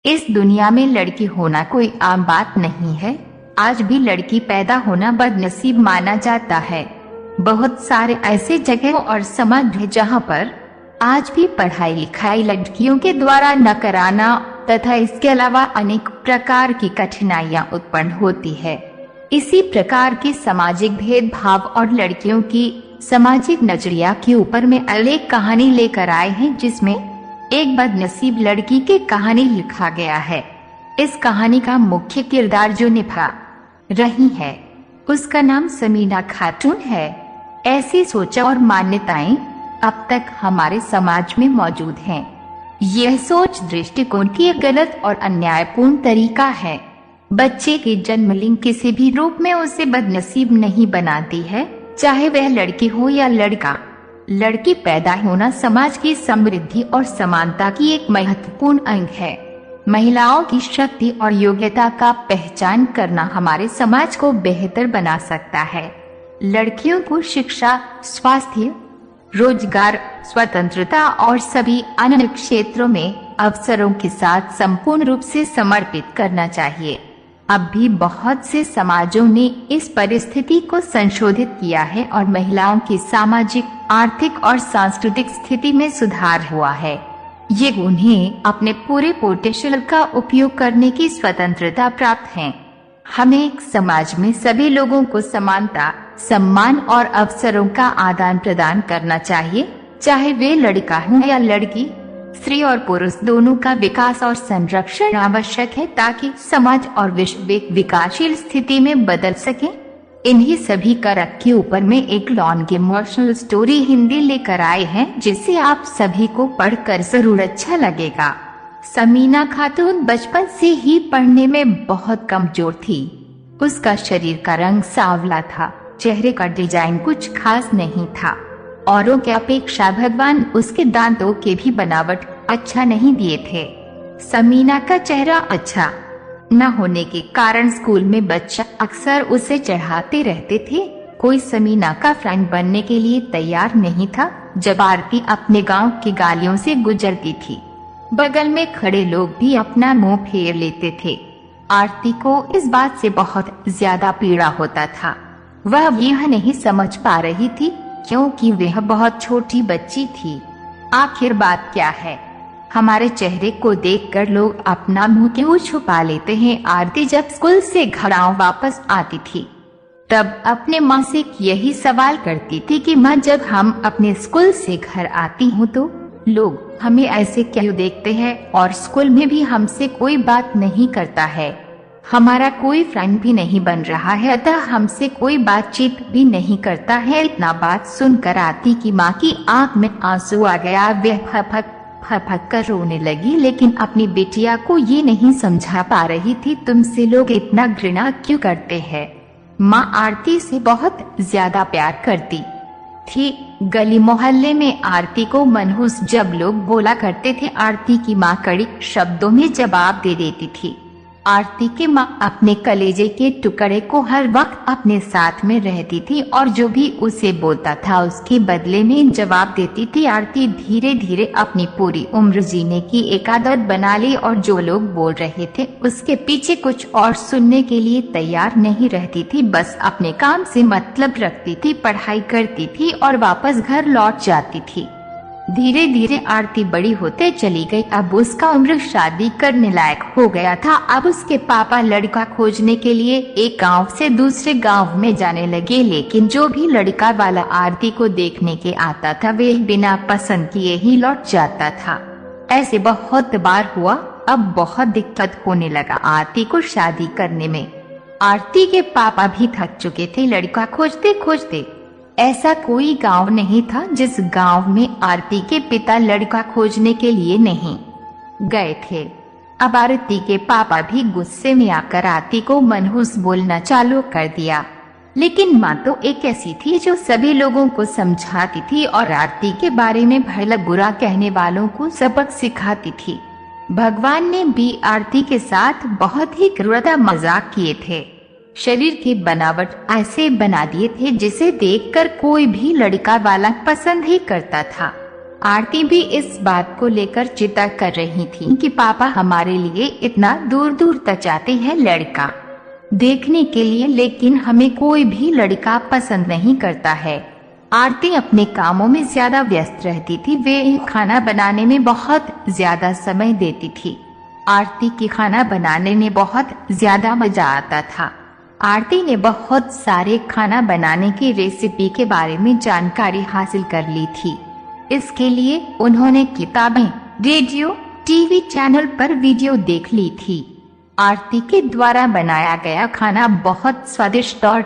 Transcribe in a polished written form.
इस दुनिया में लड़की होना कोई आम बात नहीं है। आज भी लड़की पैदा होना बदनसीब माना जाता है। बहुत सारे ऐसे जगह और समाज है जहाँ पर आज भी पढ़ाई लिखाई लड़कियों के द्वारा न कराना तथा इसके अलावा अनेक प्रकार की कठिनाइयाँ उत्पन्न होती है। इसी प्रकार के सामाजिक भेदभाव और लड़कियों की सामाजिक नजरिया के ऊपर में अनेक कहानी लेकर आए हैं, जिसमें एक बदनसीब लड़की की कहानी लिखा गया है। इस कहानी का मुख्य किरदार जो निभा रही है उसका नाम समीना खातून है। ऐसी सोच और मान्यताएं अब तक हमारे समाज में मौजूद हैं। यह सोच दृष्टिकोण की एक गलत और अन्यायपूर्ण तरीका है। बच्चे की जन्म लिंग किसी भी रूप में उसे बदनसीब नहीं बनाती है, चाहे वह लड़की हो या लड़का। लड़की पैदा होना समाज की समृद्धि और समानता की एक महत्वपूर्ण अंग है। महिलाओं की शक्ति और योग्यता का पहचान करना हमारे समाज को बेहतर बना सकता है। लड़कियों को शिक्षा, स्वास्थ्य, रोजगार, स्वतंत्रता और सभी अन्य क्षेत्रों में अवसरों के साथ संपूर्ण रूप से समर्पित करना चाहिए। अब भी बहुत से समाजों ने इस परिस्थिति को संशोधित किया है और महिलाओं की सामाजिक, आर्थिक और सांस्कृतिक स्थिति में सुधार हुआ है। ये उन्हें अपने पूरे पोटेंशियल का उपयोग करने की स्वतंत्रता प्राप्त है। हमें एक समाज में सभी लोगों को समानता, सम्मान और अवसरों का आदान प्रदान करना चाहिए, चाहे वे लड़का हो या लड़की। स्त्री और पुरुष दोनों का विकास और संरक्षण आवश्यक है ताकि समाज और विश्व एक विकासशील स्थिति में बदल सके। इन्हीं सभी कारक के ऊपर में एक लॉन्ग इमोशनल स्टोरी हिंदी लेकर आए हैं, जिसे आप सभी को पढ़कर जरूर अच्छा लगेगा। समीना खातून बचपन से ही पढ़ने में बहुत कमजोर थी। उसका शरीर का रंग सांवला था, चेहरे का डिजाइन कुछ खास नहीं था। औरों के अपेक्षा भगवान उसके दांतों के भी बनावट अच्छा नहीं दिए थे। समीना का चेहरा अच्छा न होने के कारण स्कूल में बच्चा अक्सर उसे चढ़ाते रहते थे। कोई समीना का फ्रेंड बनने के लिए तैयार नहीं था। जब आरती अपने गांव की गालियों से गुजरती थी, बगल में खड़े लोग भी अपना मुंह फेर लेते थे। आरती को इस बात से बहुत ज्यादा पीड़ा होता था। वह यह नहीं समझ पा रही थी क्योंकि वह बहुत छोटी बच्ची थी। आखिर बात क्या है? हमारे चेहरे को देखकर लोग अपना मुंह क्यों छुपा लेते हैं? आरती जब स्कूल से घर वापस आती थी तब अपने माँ से यही सवाल करती थी कि माँ, जब हम अपने स्कूल से घर आती हूँ तो लोग हमें ऐसे क्यों देखते हैं और स्कूल में भी हमसे कोई बात नहीं करता है। हमारा कोई फ्रेंड भी नहीं बन रहा है, अतः हमसे कोई बातचीत भी नहीं करता है। इतना बात सुनकर आरती की माँ की आंख में आंसू आ गया। वह फपक फपक कर रोने लगी, लेकिन अपनी बेटिया को ये नहीं समझा पा रही थी तुमसे लोग इतना घृणा क्यों करते हैं। माँ आरती से बहुत ज्यादा प्यार करती थी। गली मोहल्ले में आरती को मनहूस जब लोग बोला करते थे, आरती की माँ कड़ी शब्दों में जवाब दे देती थी। आरती की माँ अपने कलेजे के टुकड़े को हर वक्त अपने साथ में रहती थी और जो भी उसे बोलता था उसके बदले में जवाब देती थी। आरती धीरे धीरे अपनी पूरी उम्र जीने की एक आदत बना ली और जो लोग बोल रहे थे उसके पीछे कुछ और सुनने के लिए तैयार नहीं रहती थी। बस अपने काम से मतलब रखती थी, पढ़ाई करती थी और वापस घर लौट जाती थी। धीरे धीरे आरती बड़ी होते चली गई। अब उसका उम्र शादी करने लायक हो गया था। अब उसके पापा लड़का खोजने के लिए एक गांव से दूसरे गांव में जाने लगे, लेकिन जो भी लड़का वाला आरती को देखने के आता था वह बिना पसंद किए ही लौट जाता था। ऐसे बहुत बार हुआ। अब बहुत दिक्कत होने लगा आरती को शादी करने में। आरती के पापा भी थक चुके थे लड़का खोजते खोजते। ऐसा कोई गांव नहीं था जिस गांव में आरती के पिता लड़का खोजने के लिए नहीं गए थे। अब आरती के पापा भी गुस्से में आकर आरती को मनहूस बोलना चालू कर दिया, लेकिन माँ तो एक ऐसी थी जो सभी लोगों को समझाती थी और आरती के बारे में भला बुरा कहने वालों को सबक सिखाती थी। भगवान ने भी आरती के साथ बहुत ही क्रूरता मजाक किए थे। शरीर की बनावट ऐसे बना दिए थे जिसे देखकर कोई भी लड़का वाला पसंद ही करता था। आरती भी इस बात को लेकर चिंता कर रही थी कि पापा हमारे लिए इतना दूर दूर तक जाते हैं लड़का देखने के लिए, लेकिन हमें कोई भी लड़का पसंद नहीं करता है। आरती अपने कामों में ज्यादा व्यस्त रहती थी। वे खाना बनाने में बहुत ज्यादा समय देती थी। आरती की खाना बनाने में बहुत ज्यादा मजा आता था। आरती ने बहुत सारे खाना बनाने की रेसिपी के बारे में जानकारी हासिल कर ली थी। इसके लिए उन्होंने किताबें, रेडियो, टीवी चैनल पर वीडियो देख ली थी। आरती के द्वारा बनाया गया खाना बहुत स्वादिष्ट और